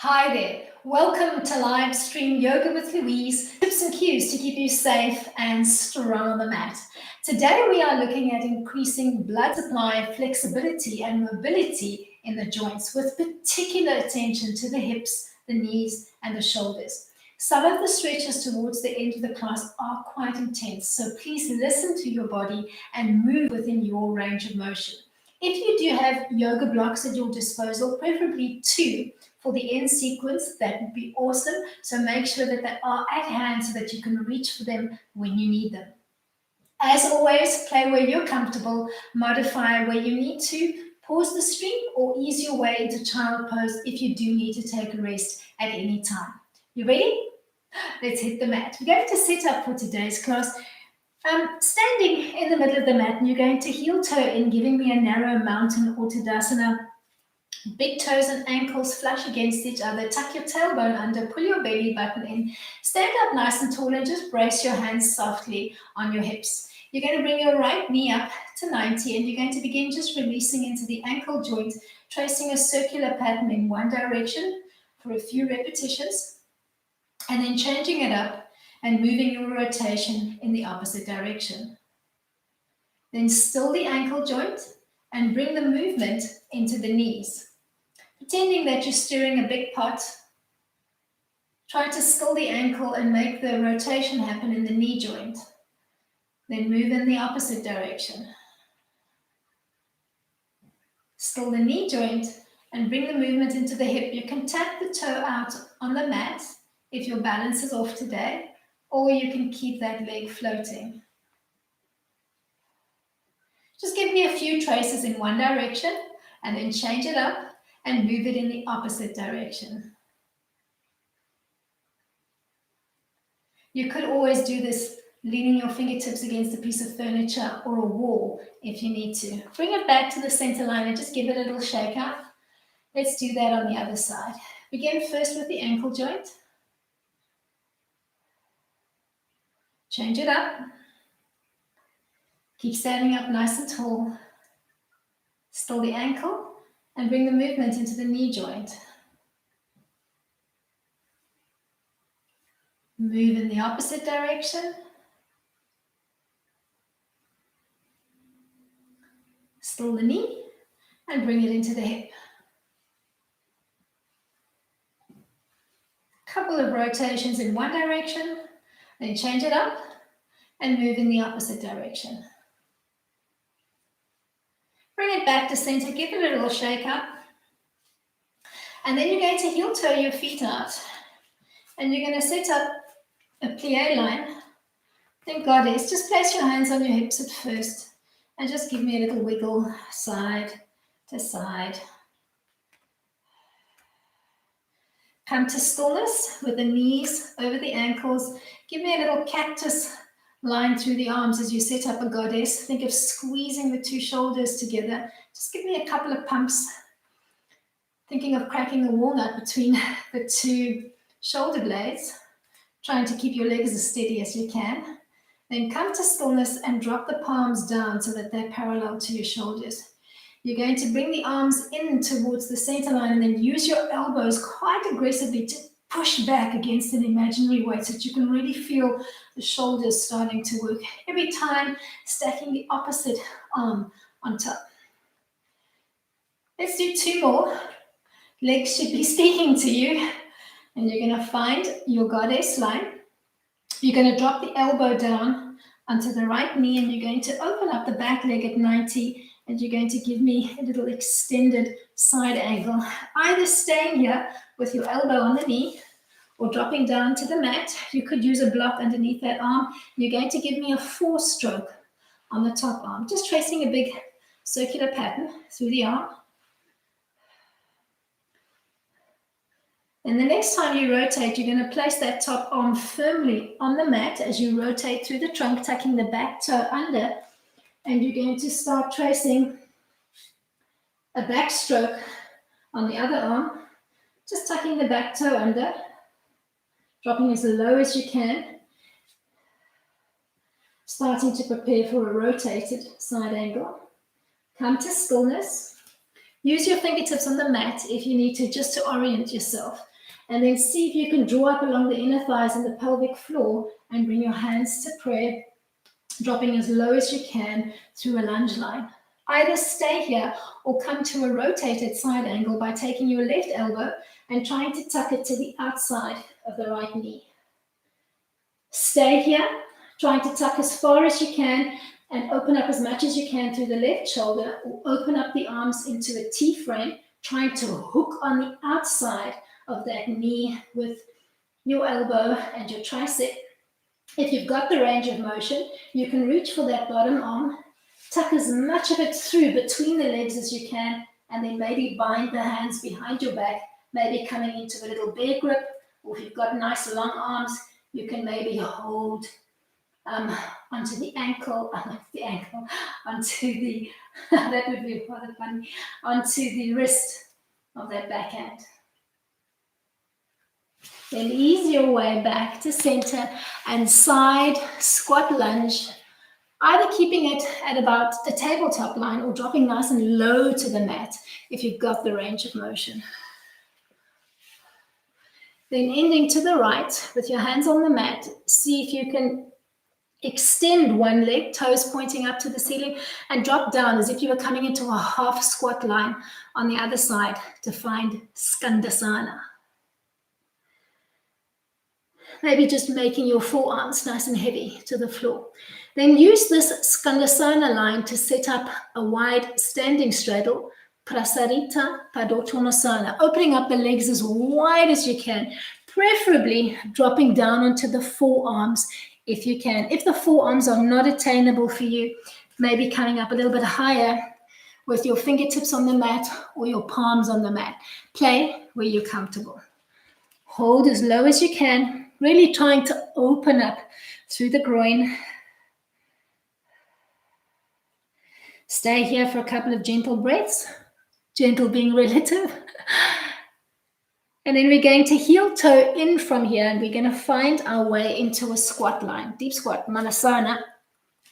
Hi there. Welcome to live stream Yoga with Louise. Tips and cues to keep you safe and strong on the mat. Today we are looking at increasing blood supply, flexibility and mobility in the joints with particular attention to the hips, the knees and the shoulders. Some of the stretches towards the end of the class are quite intense, so please listen to your body and move within your range of motion. If you do have yoga blocks at your disposal, preferably two, for the end sequence, that would be awesome. So make sure that they are at hand so that you can reach for them when you need them. As always, play where you're comfortable, modify where you need to, pause the stream or ease your way into child pose if you do need to take a rest at any time. You ready? Let's hit the mat. We're going to set up for today's class. Standing in the middle of the mat, and you're going to heel toe in, giving me a narrow mountain or Tadasana. Big toes and ankles flush against each other. Tuck your tailbone under, pull your belly button in. Stand up nice and tall and just brace your hands softly on your hips. You're going to bring your right knee up to 90 and you're going to begin just releasing into the ankle joint, tracing a circular pattern in one direction for a few repetitions, and then changing it up and moving your rotation in the opposite direction. Then still the ankle joint and bring the movement into the knees. Pretending that you're stirring a big pot, try to still the ankle and make the rotation happen in the knee joint. Then move in the opposite direction. Still the knee joint and bring the movement into the hip. You can tap the toe out on the mat if your balance is off today, or you can keep that leg floating. Just give me a few traces in one direction and then change it up and move it in the opposite direction. You could always do this leaning your fingertips against a piece of furniture or a wall if you need to. Bring it back to the center line and just give it a little shake out. Let's do that on the other side. Begin first with the ankle joint. Change it up. Keep standing up nice and tall. Still the ankle and bring the movement into the knee joint. Move in the opposite direction. Still the knee and bring it into the hip. Couple of rotations in one direction, then change it up and move in the opposite direction. Bring it back to center, give it a little shake up. And then you're going to heel toe your feet out. And you're going to set up a plie line. Then goddess, just place your hands on your hips at first. And just give me a little wiggle, side to side. Come to stillness with the knees over the ankles. Give me a little cactus line through the arms as you set up a goddess. Think of squeezing the two shoulders together. Just give me a couple of pumps. Thinking of cracking a walnut between the two shoulder blades. Trying to keep your legs as steady as you can. Then come to stillness and drop the palms down so that they're parallel to your shoulders. You're going to bring the arms in towards the center line and then use your elbows quite aggressively to push back against an imaginary weight so that you can really feel the shoulders starting to work. Every time, stacking the opposite arm on top. Let's do two more. Legs should be speaking to you. And you're going to find your goddess line. You're going to drop the elbow down onto the right knee and you're going to open up the back leg at 90 and you're going to give me a little extended side angle. Either staying here with your elbow on the knee or dropping down to the mat. You could use a block underneath that arm. You're going to give me a 4-stroke on the top arm. Just tracing a big circular pattern through the arm. And the next time you rotate, you're going to place that top arm firmly on the mat as you rotate through the trunk, tucking the back toe under. And you're going to start tracing a backstroke on the other arm, just tucking the back toe under, dropping as low as you can, starting to prepare for a rotated side angle. Come to stillness. Use your fingertips on the mat if you need to, just to orient yourself. And then see if you can draw up along the inner thighs and the pelvic floor and bring your hands to prayer, dropping as low as you can through a lunge line. Either stay here or come to a rotated side angle by taking your left elbow and trying to tuck it to the outside of the right knee. Stay here, trying to tuck as far as you can and open up as much as you can through the left shoulder, or open up the arms into a T-frame, trying to hook on the outside of that knee with your elbow and your tricep. If you've got the range of motion, you can reach for that bottom arm, tuck as much of it through between the legs as you can, and then maybe bind the hands behind your back, maybe coming into a little bear grip, or if you've got nice long arms, you can maybe hold onto the ankle, onto the, that would be rather funny, onto the wrist of that backhand. Then ease your way back to center and side squat lunge, either keeping it at about the tabletop line or dropping nice and low to the mat if you've got the range of motion. Then ending to the right with your hands on the mat, see if you can extend one leg, toes pointing up to the ceiling, and drop down as if you were coming into a half squat line on the other side to find Skandasana. Maybe just making your forearms nice and heavy to the floor. Then use this Skandasana line to set up a wide standing straddle, Prasarita Padottanasana, opening up the legs as wide as you can, preferably dropping down onto the forearms if you can. If the forearms are not attainable for you, maybe coming up a little bit higher with your fingertips on the mat or your palms on the mat. Play where you're comfortable. Hold as low as you can, really trying to open up through the groin. Stay here for a couple of gentle breaths, gentle being relative. And then we're going to heel toe in from here, and we're going to find our way into a squat line, deep squat, Malasana.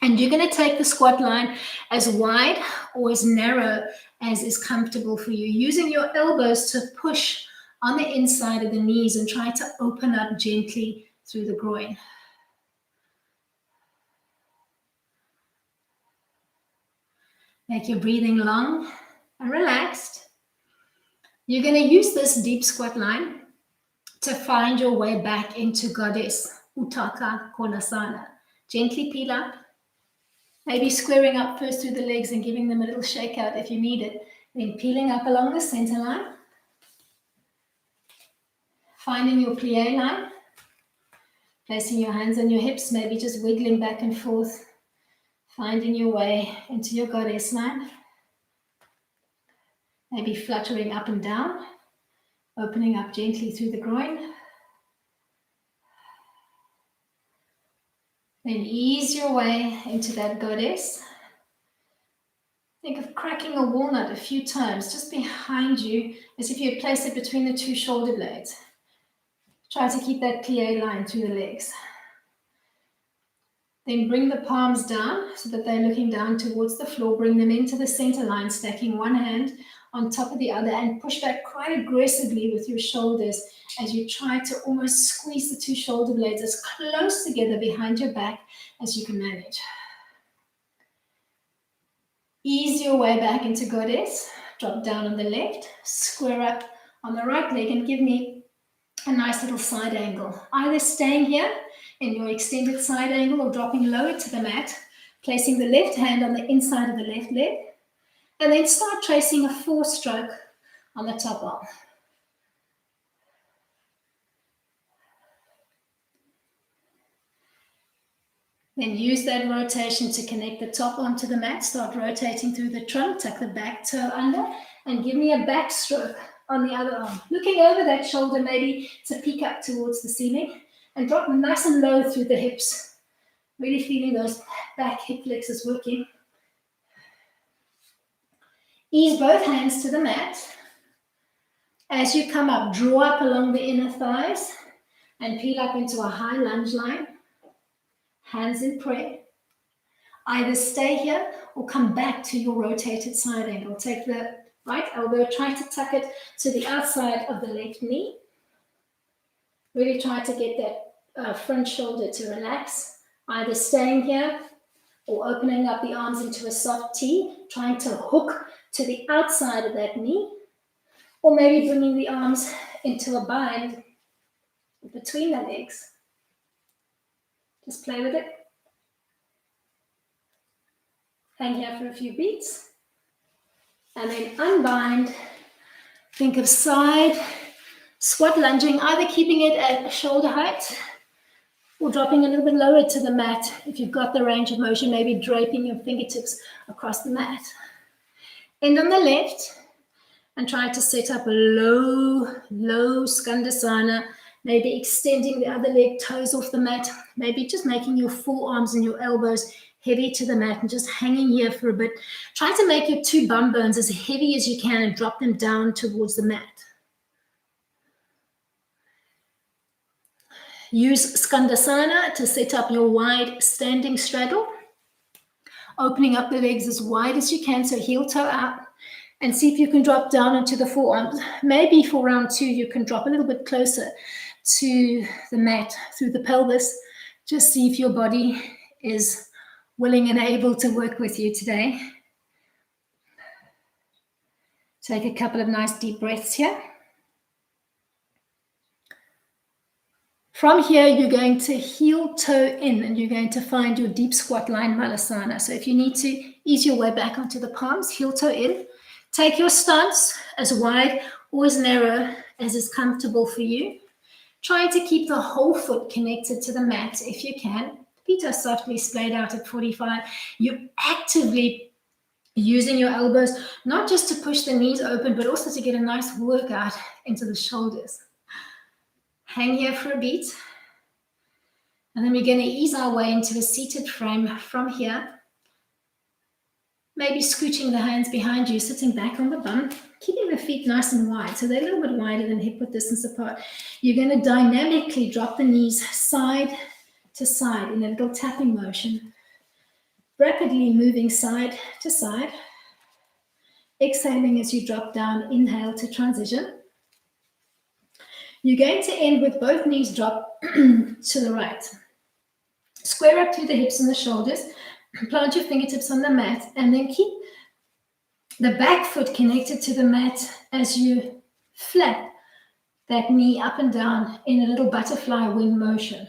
And you're going to take the squat line as wide or as narrow as is comfortable for you, using your elbows to push on the inside of the knees and try to open up gently through the groin. Make your breathing long and relaxed. You're going to use this deep squat line to find your way back into Goddess, Uttaka Konasana. Gently peel up, maybe squaring up first through the legs and giving them a little shake out if you need it. Then peeling up along the center line. Finding your plie line. Placing your hands on your hips, maybe just wiggling back and forth. Finding your way into your Goddess line. Maybe fluttering up and down. Opening up gently through the groin. Then ease your way into that Goddess. Think of cracking a walnut a few times just behind you, as if you had placed it between the two shoulder blades. Try to keep that plie line through the legs. Then bring the palms down so that they're looking down towards the floor. Bring them into the center line, stacking one hand on top of the other, and push back quite aggressively with your shoulders as you try to almost squeeze the two shoulder blades as close together behind your back as you can manage. Ease your way back into Goddess. Drop down on the left, square up on the right leg, and give me a nice little side angle. Either staying here in your extended side angle or dropping lower to the mat, placing the left hand on the inside of the left leg, and then start tracing a 4-stroke on the top arm. Then use that rotation to connect the top arm to the mat. Start rotating through the trunk, tuck the back toe under, and give me a backstroke on the other arm. Looking over that shoulder maybe to peek up towards the ceiling, and drop nice and low through the hips. Really feeling those back hip flexors working. Ease both hands to the mat. As you come up, draw up along the inner thighs and peel up into a high lunge line. Hands in prayer. Either stay here or come back to your rotated side angle. Take the right elbow, try to tuck it to the outside of the left knee. Really try to get that front shoulder to relax, either staying here or opening up the arms into a soft T, trying to hook to the outside of that knee, or maybe bringing the arms into a bind between the legs. Just play with it. Hang here for a few beats. And then unbind. Think of side squat lunging, either keeping it at shoulder height or dropping a little bit lower to the mat. If you've got the range of motion, maybe draping your fingertips across the mat. End on the left and try to set up a low Skandasana, maybe extending the other leg, toes off the mat, maybe just making your forearms and your elbows heavy to the mat and just hanging here for a bit. Try to make your two bum bones as heavy as you can and drop them down towards the mat. Use Skandasana to set up your wide standing straddle, opening up the legs as wide as you can, so heel toe out, and see if you can drop down into the forearms. Maybe for round 2, you can drop a little bit closer to the mat through the pelvis. Just see if your body is willing and able to work with you today. Take a couple of nice deep breaths here. From here, you're going to heel toe in and you're going to find your deep squat line Malasana. So if you need to ease your way back onto the palms, heel toe in. Take your stance as wide or as narrow as is comfortable for you. Try to keep the whole foot connected to the mat if you can. Feet are softly splayed out at 45. You're actively using your elbows, not just to push the knees open, but also to get a nice workout into the shoulders. Hang here for a beat. And then we're going to ease our way into a seated frame from here. Maybe scooching the hands behind you, sitting back on the bum, keeping the feet nice and wide. So they're a little bit wider than hip width distance apart. You're going to dynamically drop the knees side to side in a little tapping motion. Rapidly moving side to side. Exhaling as you drop down, inhale to transition. You're going to end with both knees drop to the right. Square up through the hips and the shoulders. Plant your fingertips on the mat and then keep the back foot connected to the mat as you flap that knee up and down in a little butterfly wing motion.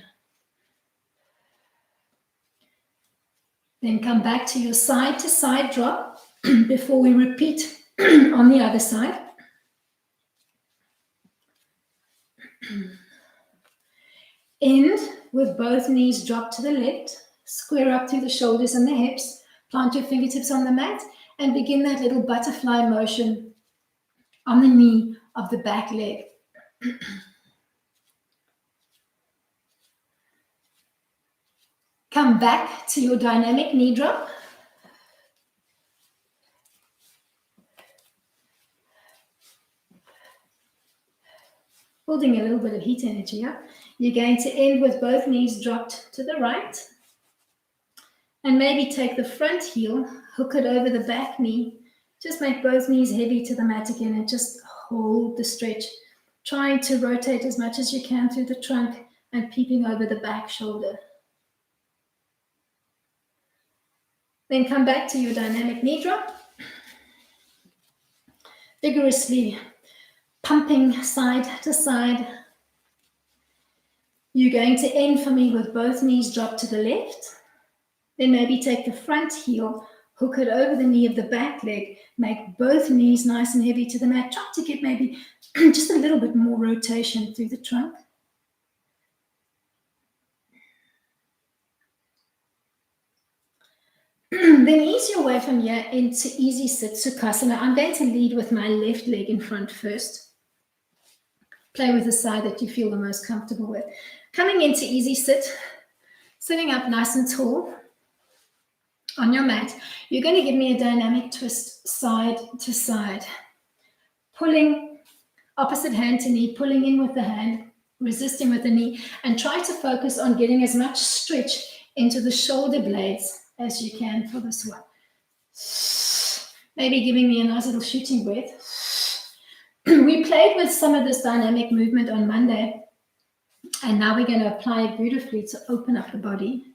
Then come back to your side to side drop before we repeat on the other side. End with both knees drop to the left, square up through the shoulders and the hips, plant your fingertips on the mat, and begin that little butterfly motion on the knee of the back leg. Come back to your dynamic knee drop. Holding a little bit of heat energy up. You're going to end with both knees dropped to the right. And maybe take the front heel, hook it over the back knee. Just make both knees heavy to the mat again and just hold the stretch. Trying to rotate as much as you can through the trunk and peeping over the back shoulder. Then come back to your dynamic knee drop. Vigorously pumping side to side. You're going to end for me with both knees dropped to the left. Then maybe take the front heel, hook it over the knee of the back leg, make both knees nice and heavy to the mat. Try to get maybe just a little bit more rotation through the trunk. Then ease your way from here into easy sit Sukhasana. I'm going to lead with my left leg in front first. Play with the side that you feel the most comfortable with. Coming into easy sit, sitting up nice and tall on your mat. You're going to give me a dynamic twist side to side. Pulling opposite hand to knee, pulling in with the hand, resisting with the knee, and try to focus on getting as much stretch into the shoulder blades as you can for this one. Maybe giving me a nice little shooting breath. We played with some of this dynamic movement on Monday. And now we're going to apply it beautifully to open up the body.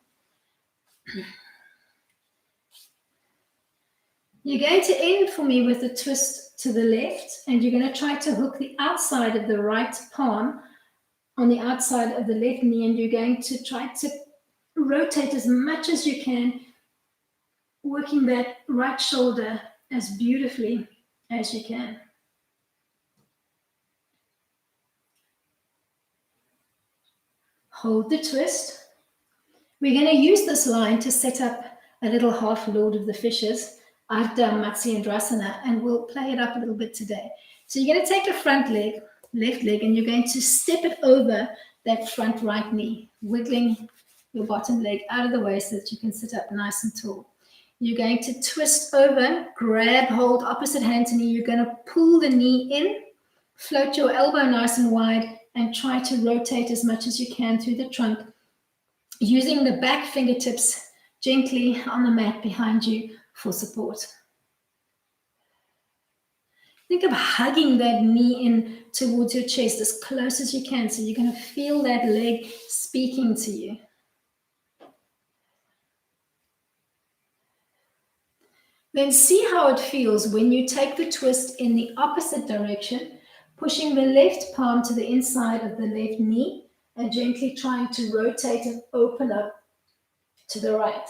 You're going to end for me with a twist to the left, and you're going to try to hook the outside of the right palm on the outside of the left knee, and you're going to try to rotate as much as you can, working that right shoulder as beautifully as you can. Hold the twist. We're going to use this line to set up a little half Lord of the Fishes, Ardha Matsyendrasana, and we'll play it up a little bit today. So you're going to take your front leg, left leg, and you're going to step it over that front right knee, wiggling your bottom leg out of the way so that you can sit up nice and tall. You're going to twist over, grab hold, opposite hand to knee. You're going to pull the knee in, float your elbow nice and wide, and try to rotate as much as you can through the trunk, using the back fingertips gently on the mat behind you for support. Think of hugging that knee in towards your chest as close as you can, so you're going to feel that leg speaking to you. Then see how it feels when you take the twist in the opposite direction, pushing the left palm to the inside of the left knee and gently trying to rotate and open up to the right.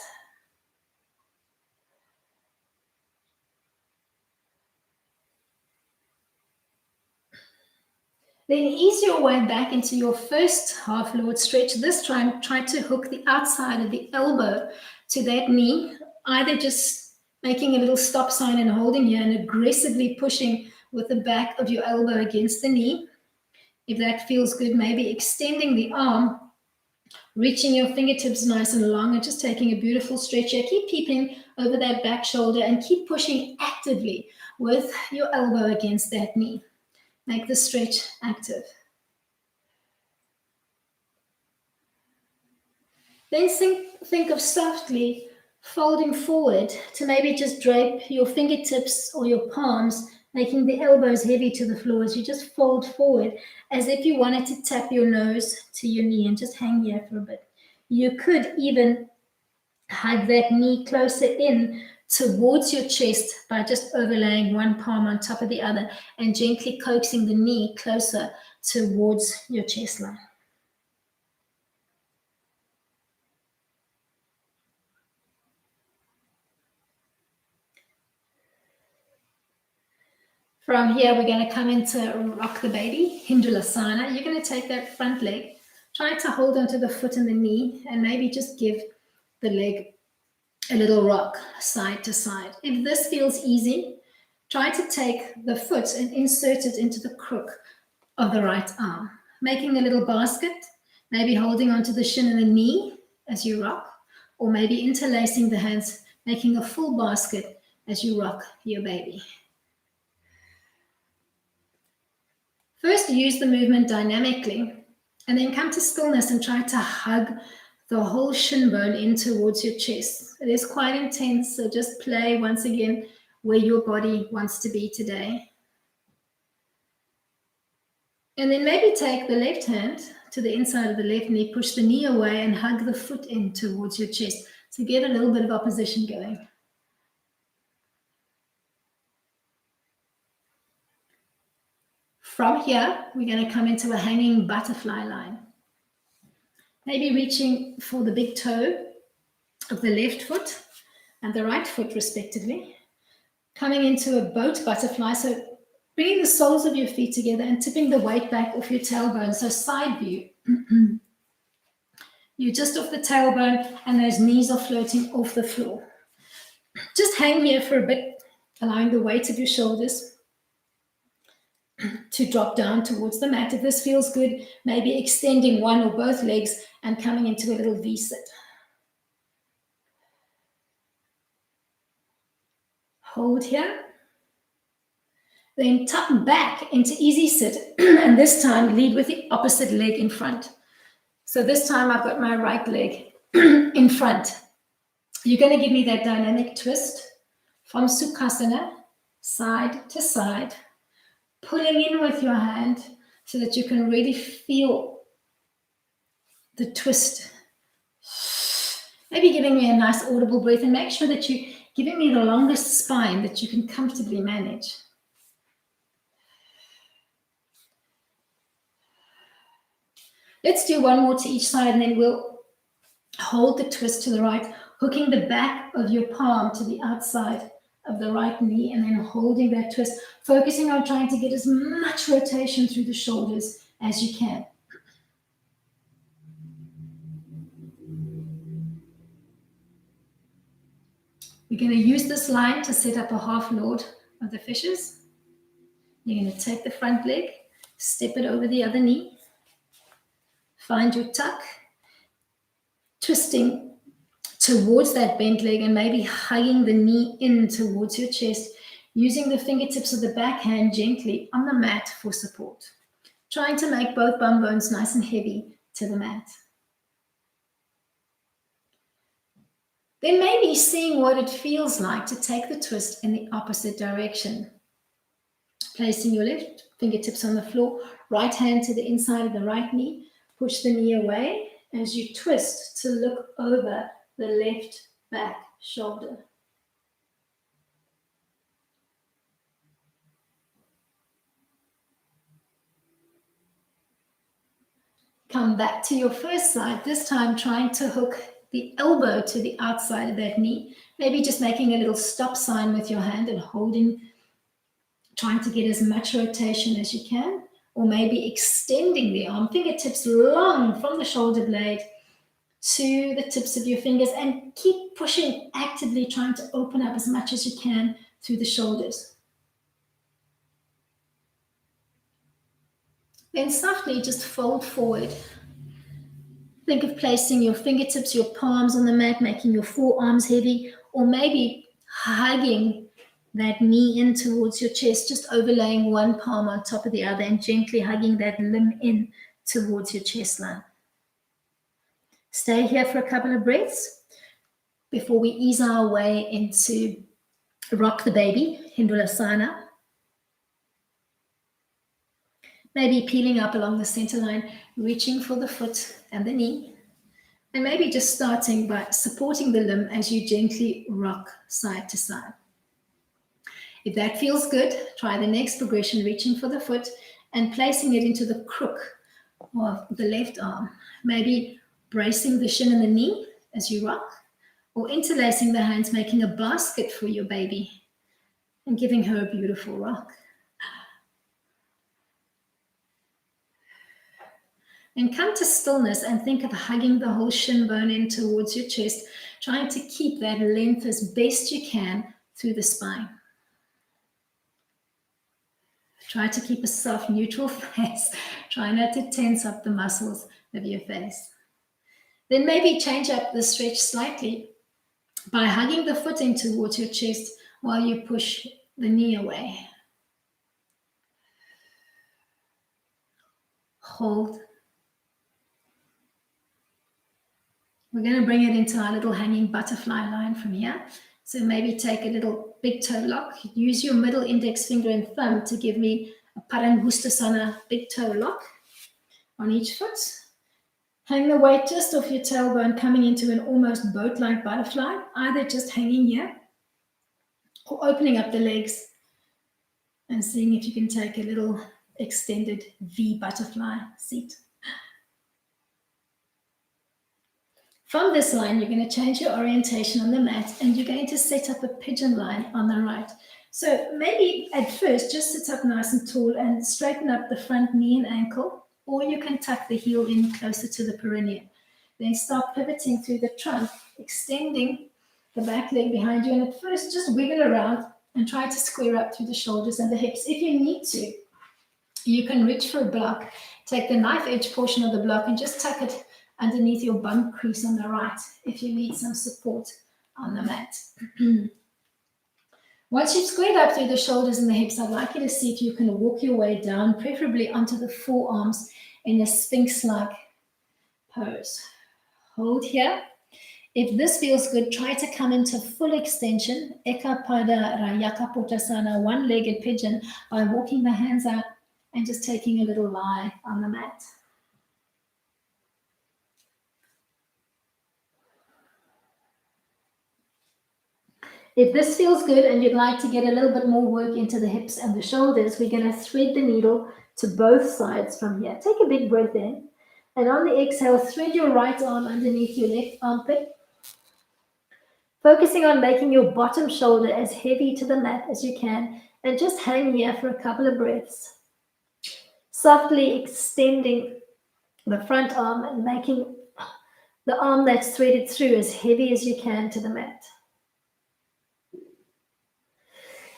Then ease your way back into your first half Lord stretch. This time, try to hook the outside of the elbow to that knee, either just making a little stop sign and holding here and aggressively pushing with the back of your elbow against the knee. If that feels good, maybe extending the arm, reaching your fingertips nice and long, and just taking a beautiful stretch here. Keep peeping over that back shoulder and keep pushing actively with your elbow against that knee. Make the stretch active. Then think of softly folding forward to maybe just drape your fingertips or your palms, making the elbows heavy to the floor as you just fold forward as if you wanted to tap your nose to your knee and just hang here for a bit. You could even hug that knee closer in towards your chest by just overlaying one palm on top of the other and gently coaxing the knee closer towards your chest line. From here, we're going to come into rock the baby, Hindulasana. You're going to take that front leg, try to hold onto the foot and the knee, and maybe just give the leg a little rock side to side. If this feels easy, try to take the foot and insert it into the crook of the right arm, making a little basket, maybe holding onto the shin and the knee as you rock, or maybe interlacing the hands, making a full basket as you rock your baby. First, use the movement dynamically, and then come to stillness and try to hug the whole shin bone in towards your chest. It is quite intense, so just play once again where your body wants to be today. And then maybe take the left hand to the inside of the left knee, push the knee away and hug the foot in towards your chest to get a little bit of opposition going. From here, we're going to come into a hanging butterfly line. Maybe reaching for the big toe of the left foot and the right foot respectively. Coming into a boat butterfly, so bringing the soles of your feet together and tipping the weight back off your tailbone, so side view. You're just off the tailbone and those knees are floating off the floor. Just hang here for a bit, allowing the weight of your shoulders to drop down towards the mat. If this feels good, maybe extending one or both legs and coming into a little V-sit. Hold here. Then tuck back into easy sit, and this time lead with the opposite leg in front. So this time I've got my right leg in front. You're going to give me that dynamic twist from Sukhasana, side to side, pulling in with your hand so that you can really feel the twist. Maybe giving me a nice audible breath, and make sure that you're giving me the longest spine that you can comfortably manage. Let's do one more to each side, and then we'll hold the twist to the right, hooking the back of your palm to the outside of the right knee, and then holding that twist, focusing on trying to get as much rotation through the shoulders as you can. We're going to use this line to set up a half lord of the fishes. You're going to take the front leg, step it over the other knee, find your tuck, twisting towards that bent leg and maybe hugging the knee in towards your chest, using the fingertips of the back hand gently on the mat for support. Trying to make both bum bones nice and heavy to the mat. Then maybe seeing what it feels like to take the twist in the opposite direction. Placing your left fingertips on the floor, right hand to the inside of the right knee, push the knee away as you twist to look over the left back shoulder. Come back to your first side, this time trying to hook the elbow to the outside of that knee, maybe just making a little stop sign with your hand and holding, trying to get as much rotation as you can, or maybe extending the arm, fingertips long from the shoulder blade to the tips of your fingers, and keep pushing actively, trying to open up as much as you can through the shoulders. Then softly just fold forward. Think of placing your fingertips, your palms on the mat, making your forearms heavy, or maybe hugging that knee in towards your chest, just overlaying one palm on top of the other and gently hugging that limb in towards your chest line. Stay here for a couple of breaths before we ease our way into rock the baby, Malasana. Maybe peeling up along the center line, reaching for the foot and the knee. And maybe just starting by supporting the limb as you gently rock side to side. If that feels good, try the next progression, reaching for the foot and placing it into the crook of the left arm. Maybe bracing the shin and the knee as you rock, or interlacing the hands, making a basket for your baby and giving her a beautiful rock. And come to stillness and think of hugging the whole shin bone in towards your chest, trying to keep that length as best you can through the spine. Try to keep a soft, neutral face. Try not to tense up the muscles of your face. Then maybe change up the stretch slightly by hugging the foot in towards your chest while you push the knee away. Hold. We're going to bring it into our little hanging butterfly line from here. So maybe take a little big toe lock. Use your middle index finger and thumb to give me a Tadasana big toe lock on each foot. Hang the weight just off your tailbone, coming into an almost boat-like butterfly, either just hanging here or opening up the legs and seeing if you can take a little extended V butterfly seat. From this line, you're going to change your orientation on the mat and you're going to set up a pigeon line on the right. So maybe at first, just sit up nice and tall and straighten up the front knee and ankle, or you can tuck the heel in closer to the perineum. Then start pivoting through the trunk, extending the back leg behind you. And at first, just wiggle around and try to square up through the shoulders and the hips. If you need to, you can reach for a block, take the knife edge portion of the block and just tuck it underneath your bum crease on the right if you need some support on the mat. Once you've squared up through the shoulders and the hips, I'd like you to see if you can walk your way down, preferably onto the forearms in a sphinx-like pose. Hold here. If this feels good, try to come into full extension, Eka Pada Rayaka Potasana, one-legged pigeon, by walking the hands out and just taking a little lie on the mat. If this feels good and you'd like to get a little bit more work into the hips and the shoulders, we're going to thread the needle to both sides from here. Take a big breath in. And on the exhale, thread your right arm underneath your left armpit, focusing on making your bottom shoulder as heavy to the mat as you can, and just hang here for a couple of breaths. Softly extending the front arm and making the arm that's threaded through as heavy as you can to the mat.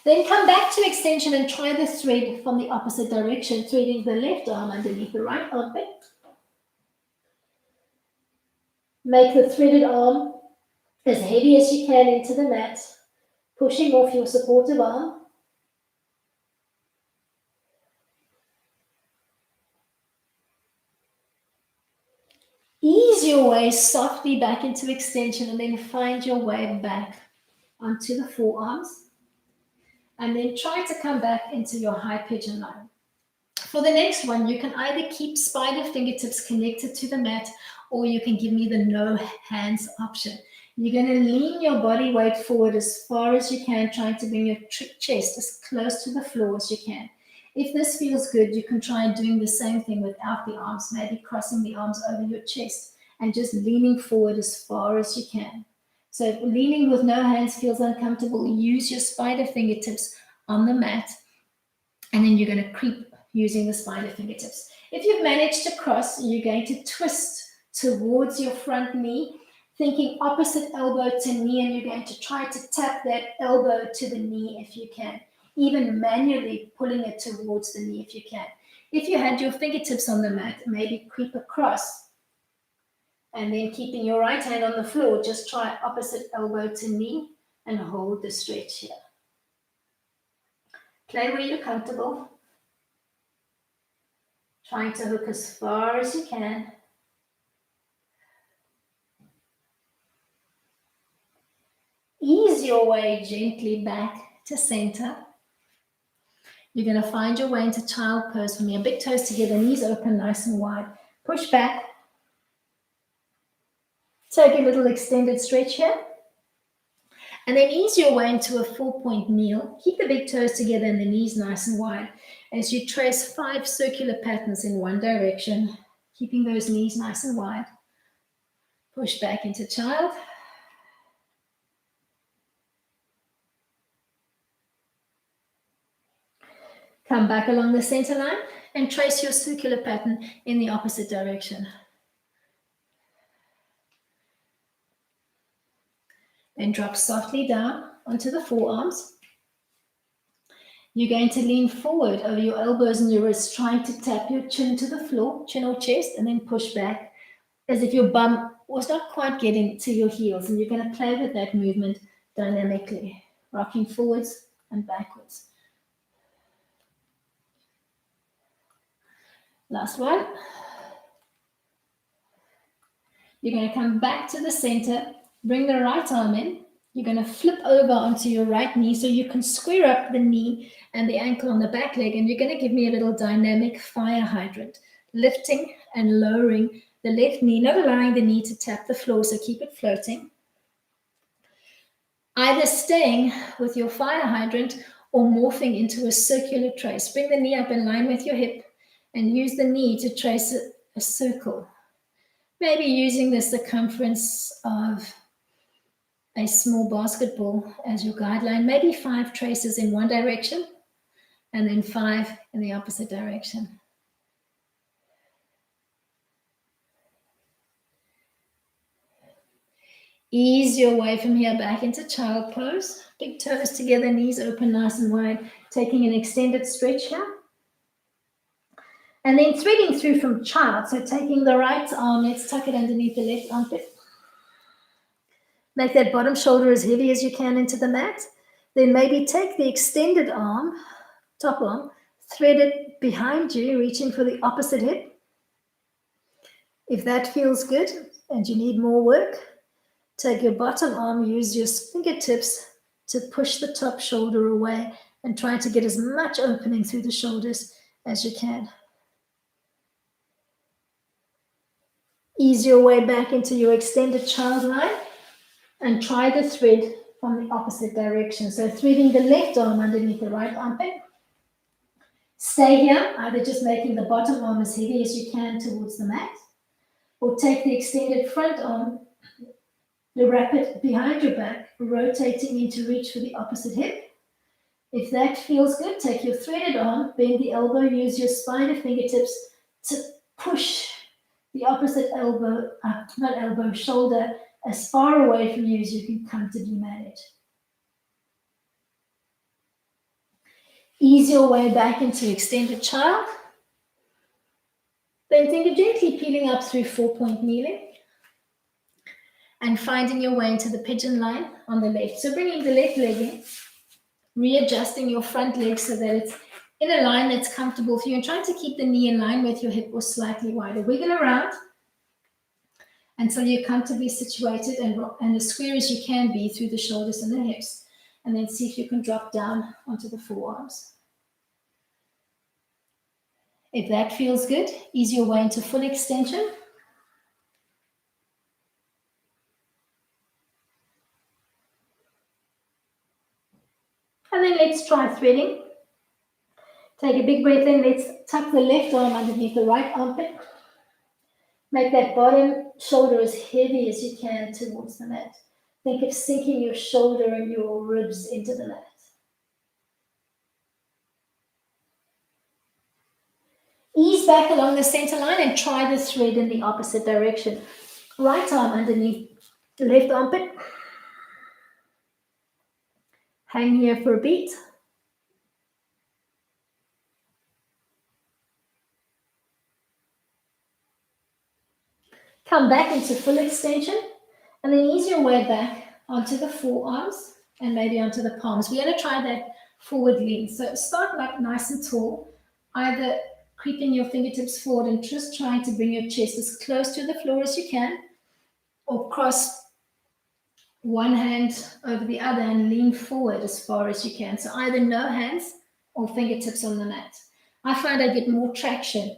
Then come back to extension and try the thread from the opposite direction, threading the left arm underneath the right armpit. Make the threaded arm as heavy as you can into the mat, pushing off your supportive arm. Ease your way softly back into extension and then find your way back onto the forearms. And then try to come back into your high pigeon line. For the next one, you can either keep spider fingertips connected to the mat, or you can give me the no hands option. You're going to lean your body weight forward as far as you can, trying to bring your chest as close to the floor as you can. If this feels good, you can try doing the same thing without the arms, maybe crossing the arms over your chest and just leaning forward as far as you can. So if leaning with no hands feels uncomfortable, use your spider fingertips on the mat, and then you're going to creep using the spider fingertips. If you've managed to cross, you're going to twist towards your front knee, thinking opposite elbow to knee, and you're going to try to tap that elbow to the knee if you can, even manually pulling it towards the knee if you can. If you had your fingertips on the mat, maybe creep across, and then keeping your right hand on the floor, just try opposite elbow to knee and hold the stretch here. Play where you're comfortable. Trying to hook as far as you can. Ease your way gently back to center. You're going to find your way into child pose from here. Big toes together, knees open, nice and wide. Push back. Take a little extended stretch here. And then ease your way into a 4-point kneel. Keep the big toes together and the knees nice and wide as you trace 5 circular patterns in one direction, keeping those knees nice and wide. Push back into child. Come back along the center line and trace your circular pattern in the opposite direction. Then drop softly down onto the forearms. You're going to lean forward over your elbows and your wrists, trying to tap your chin to the floor, chin or chest, and then push back as if your bum was not quite getting to your heels. And you're going to play with that movement dynamically, rocking forwards and backwards. Last one. You're going to come back to the center, bring the right arm in. You're going to flip over onto your right knee so you can square up the knee and the ankle on the back leg, and you're going to give me a little dynamic fire hydrant, lifting and lowering the left knee, not allowing the knee to tap the floor, so keep it floating. Either staying with your fire hydrant or morphing into a circular trace. Bring the knee up in line with your hip and use the knee to trace a circle. Maybe using the circumference of a small basketball as your guideline, maybe 5 traces in one direction and then 5 in the opposite direction. Ease your way from here back into child pose. Big toes together, knees open nice and wide, taking an extended stretch here. And then threading through from child, so taking the right arm, let's tuck it underneath the left armpit. Make that bottom shoulder as heavy as you can into the mat. Then maybe take the extended arm, top arm, thread it behind you, reaching for the opposite hip. If that feels good and you need more work, take your bottom arm, use your fingertips to push the top shoulder away and try to get as much opening through the shoulders as you can. Ease your way back into your extended child line and try the thread from the opposite direction. So threading the left arm underneath the right armpit. Stay here, either just making the bottom arm as heavy as you can towards the mat, or take the extended front arm, wrap it behind your back, rotating into reach for the opposite hip. If that feels good, take your threaded arm, bend the elbow, use your spider fingertips to push the opposite elbow, shoulder as far away from you as you can comfortably manage. Ease your way back into extended child. Then think of gently peeling up through 4-point kneeling and finding your way into the pigeon line on the left. So bringing the left leg in, readjusting your front leg so that it's in a line that's comfortable for you, and trying to keep the knee in line with your hip or slightly wider. Wiggle around until you're comfortably situated and as square as you can be through the shoulders and the hips. And then see if you can drop down onto the forearms. If that feels good, ease your way into full extension. And then let's try threading. Take a big breath in. Let's tuck the left arm underneath the right armpit. Make that bottom shoulder as heavy as you can towards the mat. Think of sinking your shoulder and your ribs into the mat. Ease back along the center line and try the thread in the opposite direction. Right arm underneath the left armpit. Hang here for a beat. Come back into full extension and then ease your way back onto the forearms and maybe onto the palms. We're going to try that forward lean. So start like nice and tall, either creeping your fingertips forward and just trying to bring your chest as close to the floor as you can, or cross one hand over the other and lean forward as far as you can. So either no hands or fingertips on the mat. I find I get more traction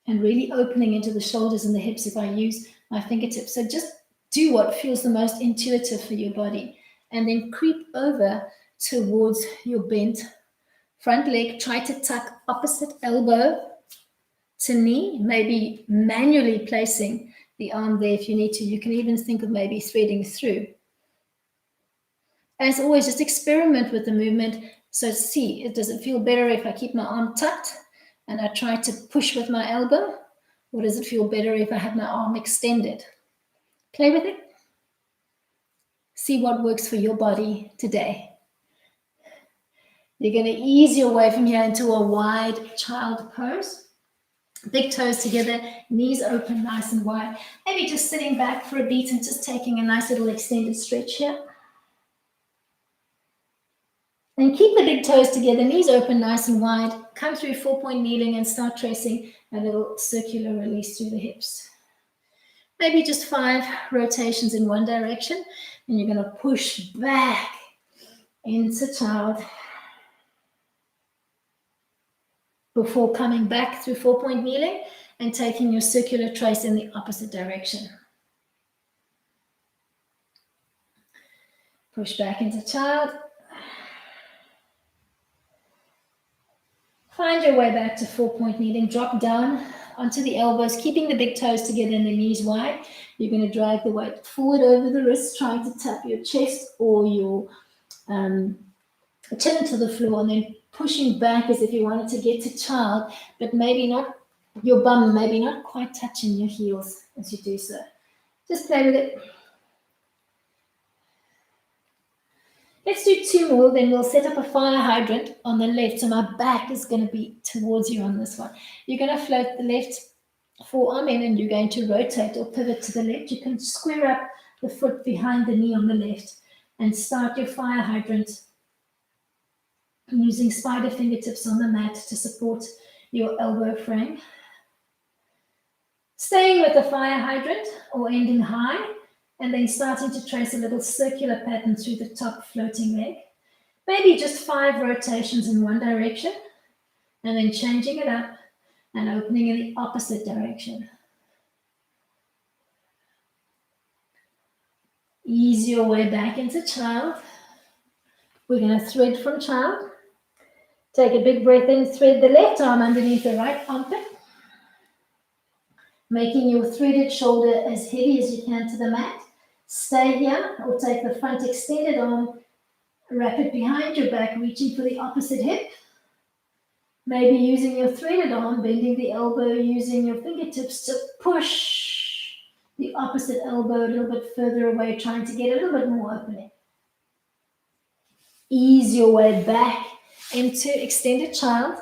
and really opening into the shoulders and the hips if I use my fingertips. So just do what feels the most intuitive for your body, and then creep over towards your bent front leg. Try to tuck opposite elbow to knee, maybe manually placing the arm there if you need to. You can even think of maybe threading through. As always, just experiment with the movement. So see, does it feel better if I keep my arm tucked and I try to push with my elbow? Or does it feel better if I have my arm extended? Play with it. See what works for your body today. You're going to ease your way from here into a wide child pose. Big toes together, knees open nice and wide. Maybe just sitting back for a beat and just taking a nice little extended stretch here. Then keep the big toes together, knees open nice and wide. Come through 4-point kneeling and start tracing a little circular release through the hips. Maybe just 5 rotations in one direction. And you're going to push back into child before coming back through 4-point kneeling and taking your circular trace in the opposite direction. Push back into child. Find your way back to 4-point kneeling. Drop down onto the elbows, keeping the big toes together and the knees wide. You're going to drag the weight forward over the wrists, trying to tap your chest or your chin to the floor, and then pushing back as if you wanted to get to child, but maybe not your bum, maybe not quite touching your heels as you do so. Just play with it. Let's do 2 more, then we'll set up a fire hydrant on the left. So my back is going to be towards you on this one. You're going to float the left forearm in and you're going to rotate or pivot to the left. You can square up the foot behind the knee on the left and start your fire hydrant using spider fingertips on the mat to support your elbow frame. Staying with the fire hydrant or ending high, and then starting to trace a little circular pattern through the top floating leg. Maybe just 5 rotations in one direction, and then changing it up and opening in the opposite direction. Ease your way back into child. We're going to thread from child. Take a big breath in, thread the left arm underneath the right armpit, making your threaded shoulder as heavy as you can to the mat. Stay here, or take the front extended arm, wrap it behind your back, reaching for the opposite hip. Maybe using your threaded arm, bending the elbow, using your fingertips to push the opposite elbow a little bit further away, trying to get a little bit more opening. Ease your way back into extended child.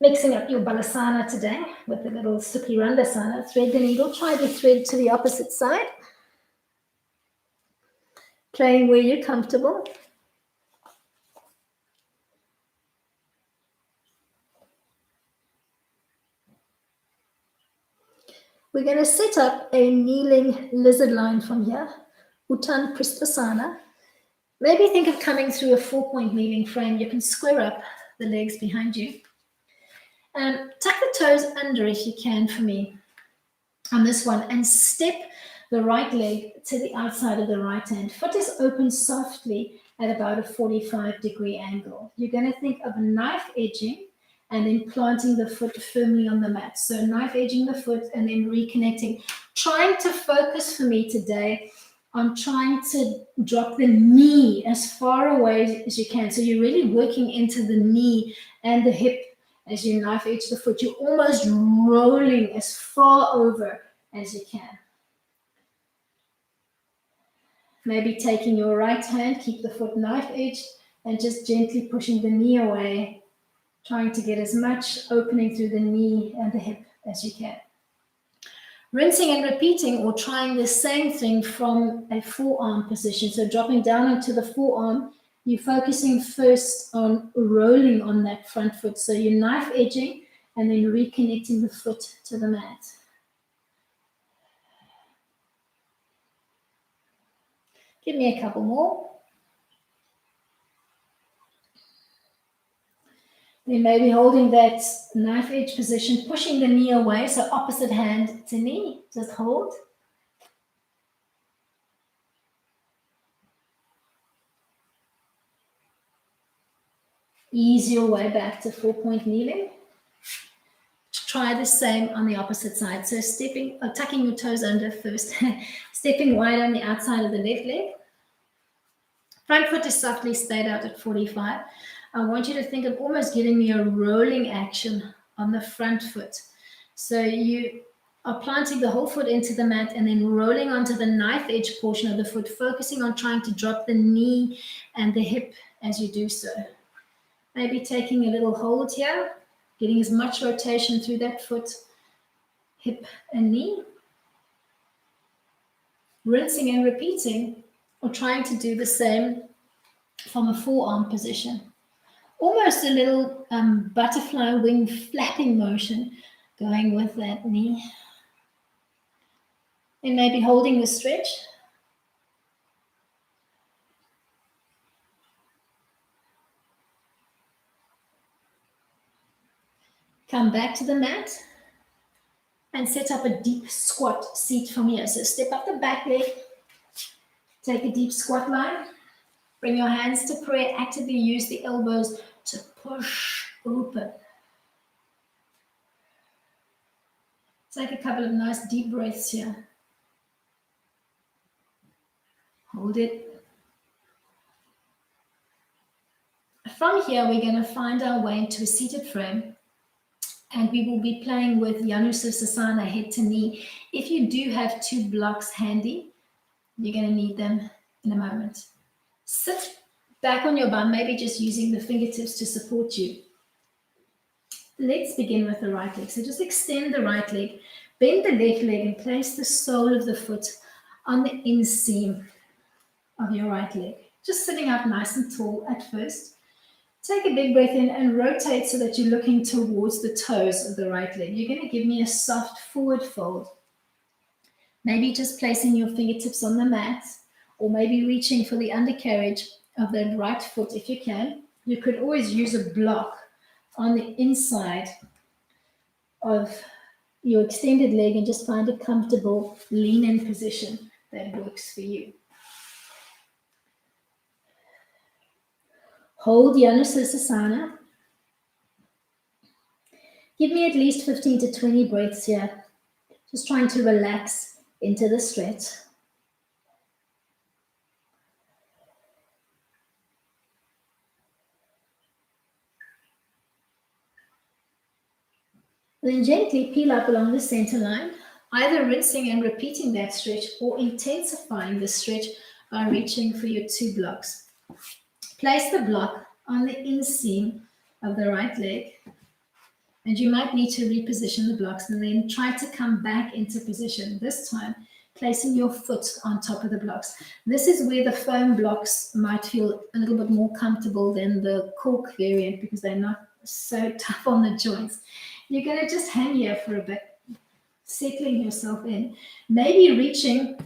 Mixing up your Malasana today with a little Randasana. Thread the needle, try to thread to the opposite side. Playing where you're comfortable. We're going to set up a kneeling lizard line from here. Uttan Pristhasana. Maybe think of coming through a 4-point kneeling frame. You can square up the legs behind you. And tuck the toes under if you can for me on this one. And step the right leg to the outside of the right hand. Foot is open softly at about a 45-degree angle. You're going to think of knife edging and then planting the foot firmly on the mat. So knife edging the foot and then reconnecting. Trying to focus for me today on trying to drop the knee as far away as you can. So you're really working into the knee and the hip as you knife edge the foot. You're almost rolling as far over as you can. Maybe taking your right hand, keep the foot knife edged, and just gently pushing the knee away, trying to get as much opening through the knee and the hip as you can. Rinsing and repeating, or trying the same thing from a forearm position. So dropping down into the forearm, you're focusing first on rolling on that front foot. So you're knife edging and then reconnecting the foot to the mat. Give me a couple more. Then maybe holding that knife edge position, pushing the knee away, so opposite hand to knee, just hold. Ease your way back to 4-point kneeling. Try the same on the opposite side. So stepping, or tucking your toes under first, stepping wide on the outside of the left leg. Front foot is softly stayed out at 45. I want you to think of almost giving me a rolling action on the front foot. So you are planting the whole foot into the mat and then rolling onto the knife edge portion of the foot, focusing on trying to drop the knee and the hip as you do so. Maybe taking a little hold here, getting as much rotation through that foot, hip and knee. Rinsing and repeating, or trying to do the same from a forearm position. Almost a little butterfly wing flapping motion going with that knee. And maybe holding the stretch. Come back to the mat and set up a deep squat seat from here. So step up the back leg, take a deep squat line, bring your hands to prayer, actively use the elbows to push open. Take a couple of nice deep breaths here. Hold it. From here, we're going to find our way into a seated frame, and we will be playing with Tadasana, head to knee. If you do have 2 blocks handy, you're going to need them in a moment. Sit back on your bum, maybe just using the fingertips to support you. Let's begin with the right leg. So just extend the right leg, bend the left leg, and place the sole of the foot on the inseam of your right leg. Just sitting up nice and tall at first. Take a big breath in and rotate so that you're looking towards the toes of the right leg. You're going to give me a soft forward fold. Maybe just placing your fingertips on the mat, or maybe reaching for the undercarriage of that right foot if you can. You could always use a block on the inside of your extended leg and just find a comfortable lean-in position that works for you. Hold the Tadasana. Give me at least 15 to 20 breaths here. Just trying to relax into the stretch. Then gently peel up along the center line, either rinsing and repeating that stretch or intensifying the stretch by reaching for your 2 blocks. Place the block on the inseam of the right leg, and you might need to reposition the blocks and then try to come back into position, this time placing your foot on top of the blocks. This is where the foam blocks might feel a little bit more comfortable than the cork variant because they're not so tough on the joints. You're going to just hang here for a bit, settling yourself in, maybe reaching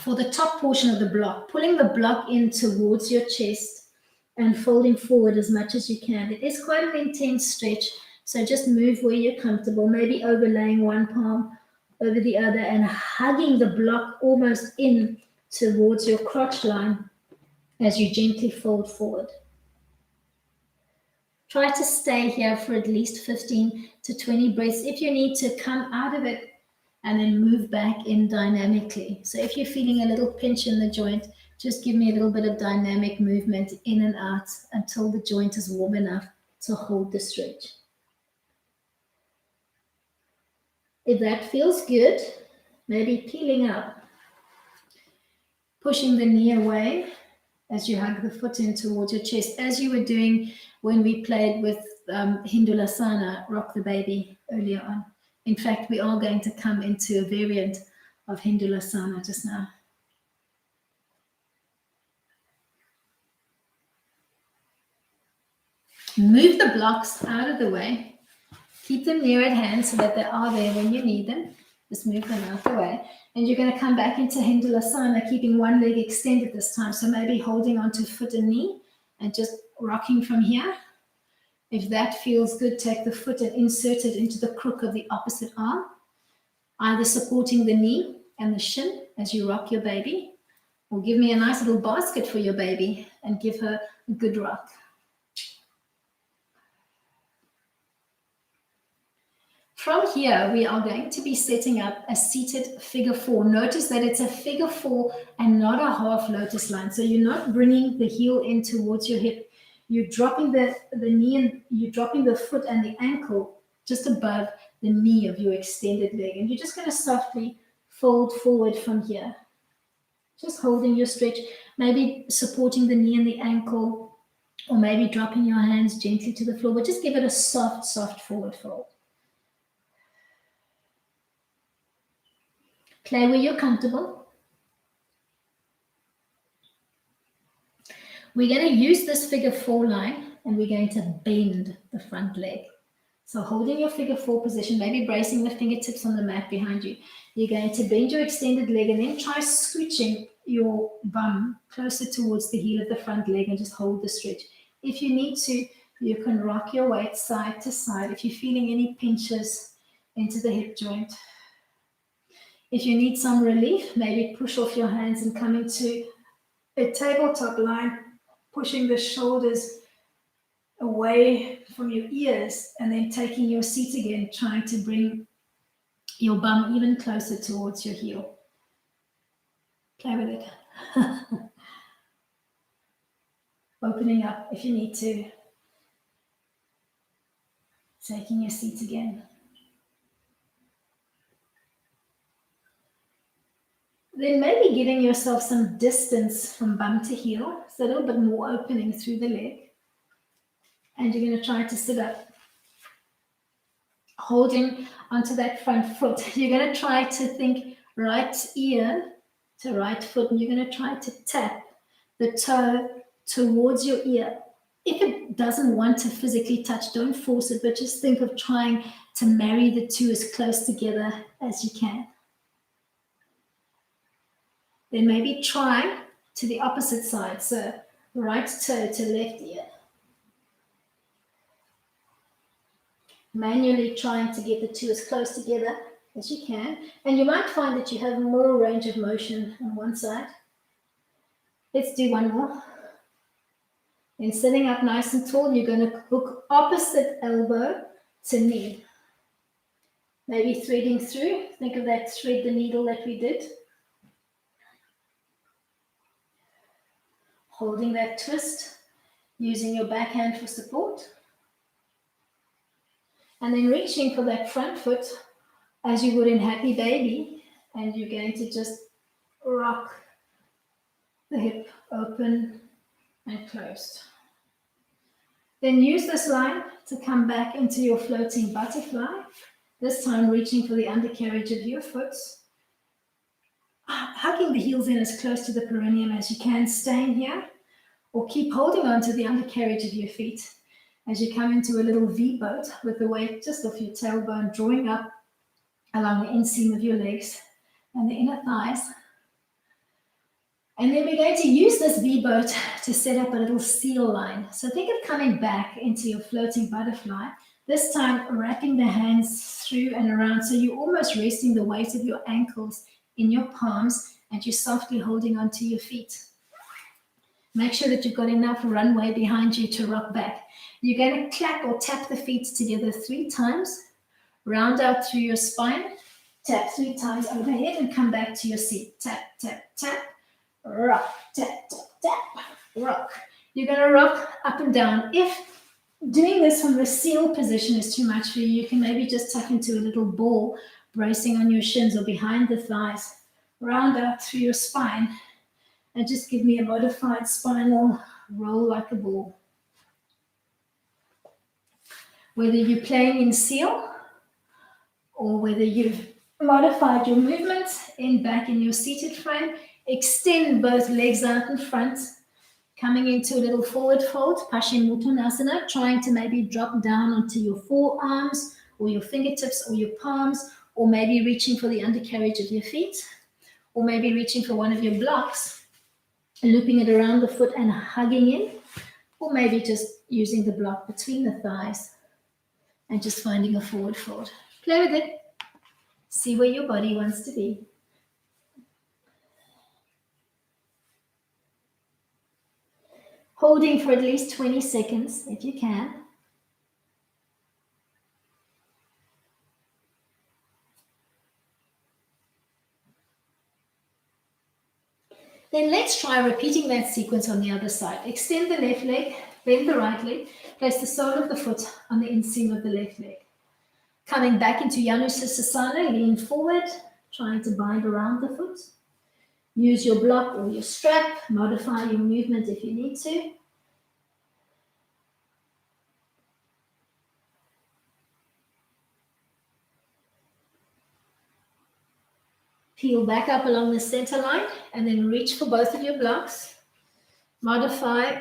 for the top portion of the block, pulling the block in towards your chest and folding forward as much as you can. It is quite an intense stretch, so just move where you're comfortable, maybe overlaying one palm over the other and hugging the block almost in towards your crotch line as you gently fold forward. Try to stay here for at least 15 to 20 breaths. If you need to, come out of it and then move back in dynamically. So if you're feeling a little pinch in the joint, just give me a little bit of dynamic movement in and out until the joint is warm enough to hold the stretch. If that feels good, maybe peeling up, pushing the knee away as you hug the foot in towards your chest, as you were doing when we played with Hindulasana, Rock the Baby, earlier on. In fact, we are going to come into a variant of Hindulasana just now. Move the blocks out of the way. Keep them near at hand so that they are there when you need them. Just move them out the way. And you're going to come back into Hindulasana, keeping one leg extended this time. So maybe holding onto foot and knee and just rocking from here. If that feels good, take the foot and insert it into the crook of the opposite arm, either supporting the knee and the shin as you rock your baby, or give me a nice little basket for your baby and give her a good rock. From here, we are going to be setting up a seated figure 4. Notice that it's a figure 4 and not a half lotus line. So you're not bringing the heel in towards your hip. You're dropping the knee and you're dropping the foot and the ankle just above the knee of your extended leg. And you're just going to softly fold forward from here. Just holding your stretch, maybe supporting the knee and the ankle, or maybe dropping your hands gently to the floor. But just give it a soft, soft forward fold. Play where you're comfortable. We're going to use this figure 4 line and we're going to bend the front leg. So holding your figure 4 position, maybe bracing the fingertips on the mat behind you. You're going to bend your extended leg and then try scooching your bum closer towards the heel of the front leg and just hold the stretch. If you need to, you can rock your weight side to side if you're feeling any pinches into the hip joint. If you need some relief, maybe push off your hands and come into a tabletop line, pushing the shoulders away from your ears and then taking your seat again, trying to bring your bum even closer towards your heel. Play with it. Opening up if you need to. Taking your seat again. Then maybe giving yourself some distance from bum to heel, so a little bit more opening through the leg. And you're going to try to sit up, holding onto that front foot. You're going to try to think right ear to right foot, and you're going to try to tap the toe towards your ear. If it doesn't want to physically touch, don't force it, but just think of trying to marry the two as close together as you can. Then maybe try to the opposite side, so right toe to left ear. Manually trying to get the two as close together as you can. And you might find that you have more range of motion on one side. Let's do one more. Then sitting up nice and tall, you're going to hook opposite elbow to knee. Maybe threading through. Think of that thread the needle that we did. Holding that twist, using your backhand for support. And then reaching for that front foot as you would in Happy Baby. And you're going to just rock the hip open and closed. Then use this line to come back into your floating butterfly, this time reaching for the undercarriage of your foot, hugging the heels in as close to the perineum as you can, staying here, or keep holding on to the undercarriage of your feet as you come into a little V-boat with the weight just off your tailbone, drawing up along the inseam of your legs and the inner thighs. And then we're going to use this V-boat to set up a little seal line. So think of coming back into your floating butterfly, this time wrapping the hands through and around. So you're almost resting the weight of your ankles in your palms and you're softly holding onto your feet. Make sure that you've got enough runway behind you to rock back. You're going to clap or tap the feet together 3 times, round out through your spine, tap 3 times overhead and come back to your seat. Tap, tap, tap. Rock, tap, tap, tap, rock. You're going to rock up and down. If doing this from the seal position is too much for you, you can maybe just tuck into a little ball, bracing on your shins or behind the thighs. Round out through your spine and just give me a modified spinal roll like a ball. Whether you're playing in seal or whether you've modified your movement in back in your seated frame, extend both legs out in front, coming into a little forward fold, Paschimottanasana, trying to maybe drop down onto your forearms or your fingertips or your palms, or maybe reaching for the undercarriage of your feet, or maybe reaching for one of your blocks, looping it around the foot and hugging in, or maybe just using the block between the thighs and just finding a forward fold. Play with it. See where your body wants to be. Holding for at least 20 seconds if you can. Then let's try repeating that sequence on the other side. Extend the left leg, bend the right leg, place the sole of the foot on the inseam of the left leg. Coming back into Tadasana, lean forward, trying to bind around the foot. Use your block or your strap, modify your movement if you need to. Peel back up along the center line and then reach for both of your blocks. Modify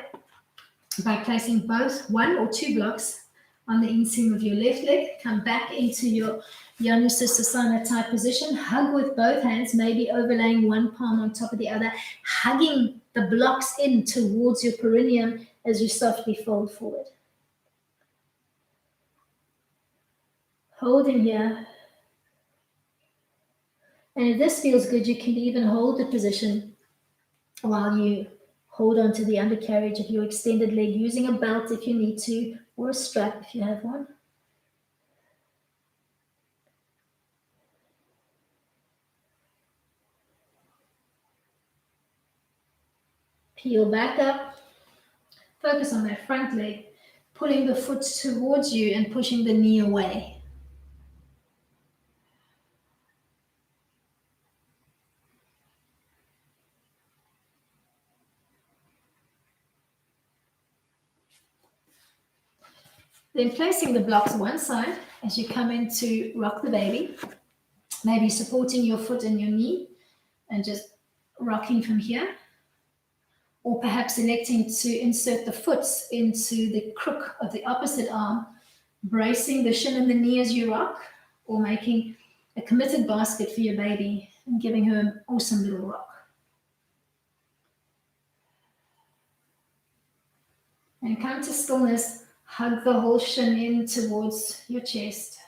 by placing both 1 or 2 blocks on the inseam of your left leg. Come back into your Tadasana type position. Hug with both hands, maybe overlaying one palm on top of the other, hugging the blocks in towards your perineum as you softly fold forward. Holding here. And if this feels good, you can even hold the position while you hold on to the undercarriage of your extended leg, using a belt if you need to, or a strap if you have one. Peel back up. Focus on that front leg, pulling the foot towards you and pushing the knee away. Then placing the blocks one side as you come in to rock the baby, maybe supporting your foot and your knee and just rocking from here, or perhaps electing to insert the foot into the crook of the opposite arm, bracing the shin and the knee as you rock, or making a committed basket for your baby and giving her an awesome little rock. And come to stillness. Hug the whole shin in towards your chest.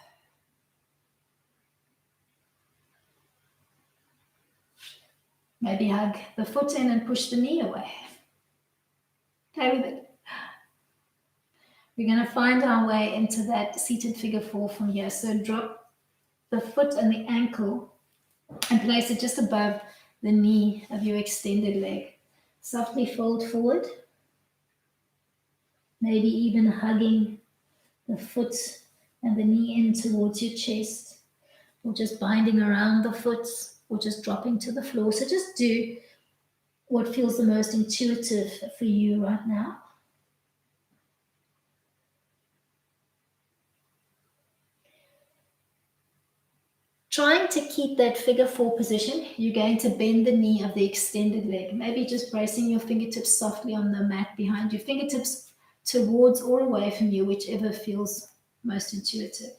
Maybe hug the foot in and push the knee away. Play with it. We're going to find our way into that seated figure four from here. So drop the foot and the ankle and place it just above the knee of your extended leg. Softly fold forward, maybe even hugging the foot and the knee in towards your chest, or just binding around the foot, or just dropping to the floor. So just do what feels the most intuitive for you right now. Trying to keep that figure four position, you're going to bend the knee of the extended leg. Maybe just bracing your fingertips softly on the mat behind you. Fingertips towards or away from you, whichever feels most intuitive.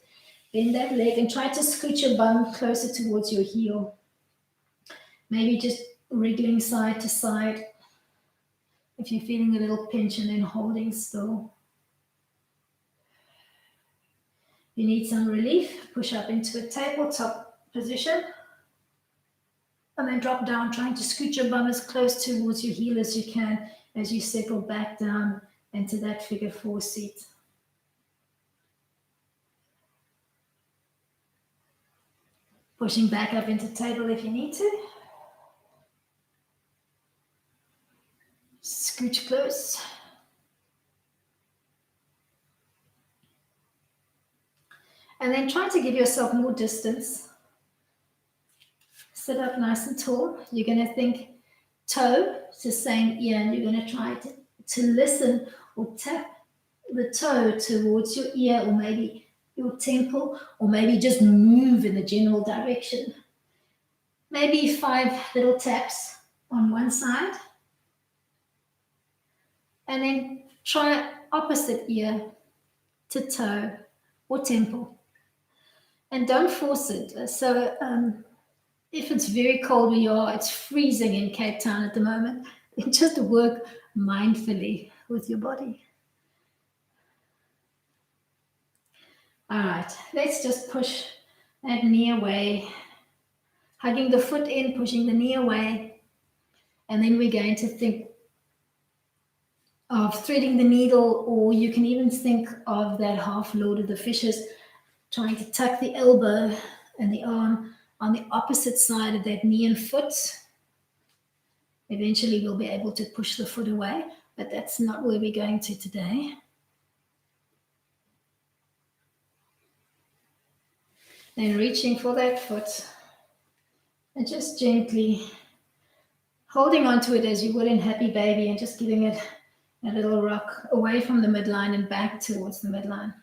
Bend that leg and try to scoot your bum closer towards your heel. Maybe just wriggling side to side. If you're feeling a little pinch, and then holding still. If you need some relief, push up into a tabletop position. And then drop down, trying to scoot your bum as close towards your heel as you can as you settle back down into that figure four seat. Pushing back up into table if you need to. Scooch close. And then try to give yourself more distance. Sit up nice and tall. You're going to think toe to same ear, and you're going to try to listen or tap the toe towards your ear, or maybe your temple, or maybe just move in the general direction. Maybe 5 little taps on one side. And then try opposite ear to toe or temple. And don't force it. So if it's very cold where you are, it's freezing in Cape Town at the moment, then just work mindfully with your body. All right, let's just push that knee away, hugging the foot in, pushing the knee away. And then we're going to think of threading the needle, or you can even think of that half load of the fishes, trying to tuck the elbow and the arm on the opposite side of that knee and foot. Eventually we'll be able to push the foot away, but that's not where we're going to today. Then reaching for that foot and just gently holding onto it as you would in Happy Baby, and just giving it a little rock away from the midline and back towards the midline.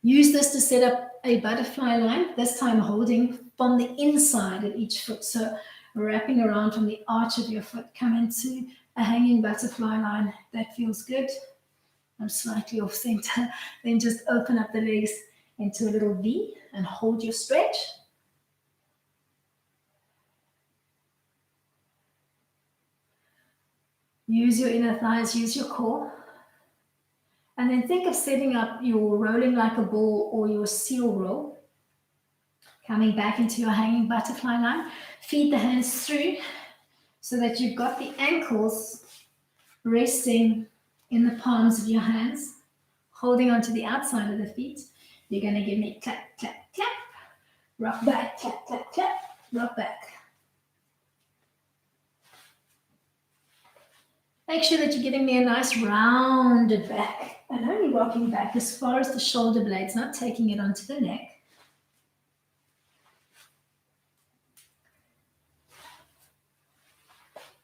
Use this to set up a butterfly line, this time holding from the inside of each foot. So wrapping around from the arch of your foot, come into a hanging butterfly line. That feels good. I'm slightly off center. Then just open up the legs into a little V and hold your stretch. Use your inner thighs, use your core. And then think of setting up your rolling like a ball or your seal roll. Coming back into your hanging butterfly line. Feed the hands through so that you've got the ankles resting in the palms of your hands, holding onto the outside of the feet. You're going to give me clap, clap, clap, rock back, clap, clap, clap, rock back. Make sure that you're giving me a nice rounded back and only rocking back as far as the shoulder blades, not taking it onto the neck.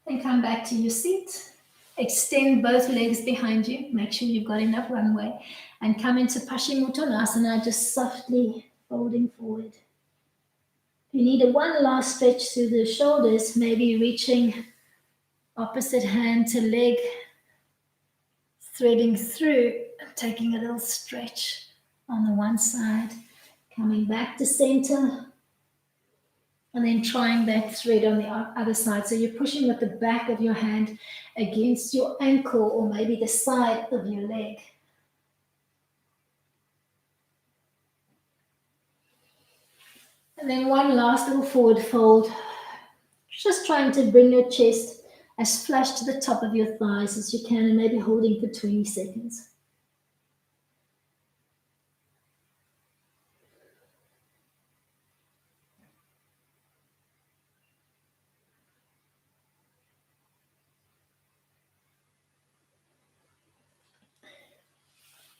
Then come back to your seat. Extend both legs behind you. Make sure you've got enough runway. And come into Paschimottanasana, just softly folding forward. If you need a one last stretch through the shoulders, maybe reaching opposite hand to leg, threading through, taking a little stretch on the one side, coming back to center, and then trying that thread on the other side. So you're pushing with the back of your hand against your ankle or maybe the side of your leg. And then one last little forward fold, just trying to bring your chest as flush to the top of your thighs as you can, and maybe holding for 20 seconds.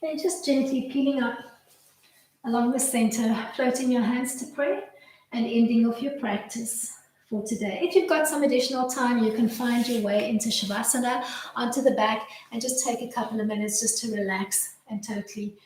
And just gently peeling up along the center, floating your hands to pray and ending off your practice for today. If you've got some additional time, you can find your way into Shavasana onto the back and just take a couple of minutes just to relax and totally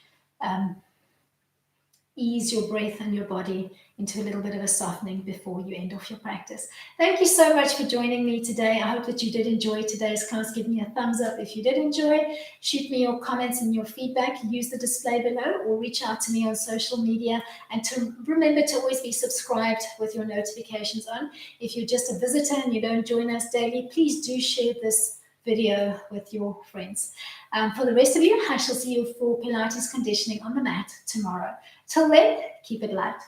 ease your breath and your body into a little bit of a softening before you end off your practice. Thank you so much for joining me today. I hope that you did enjoy today's class. Give me a thumbs up if you did enjoy. Shoot me your comments and your feedback. Use the display below or reach out to me on social media. And to remember to always be subscribed with your notifications on. If you're just a visitor and you don't join us daily, please do share this video with your friends. For the rest of you, I shall see you for Pilates conditioning on the mat tomorrow. Till then, keep it light.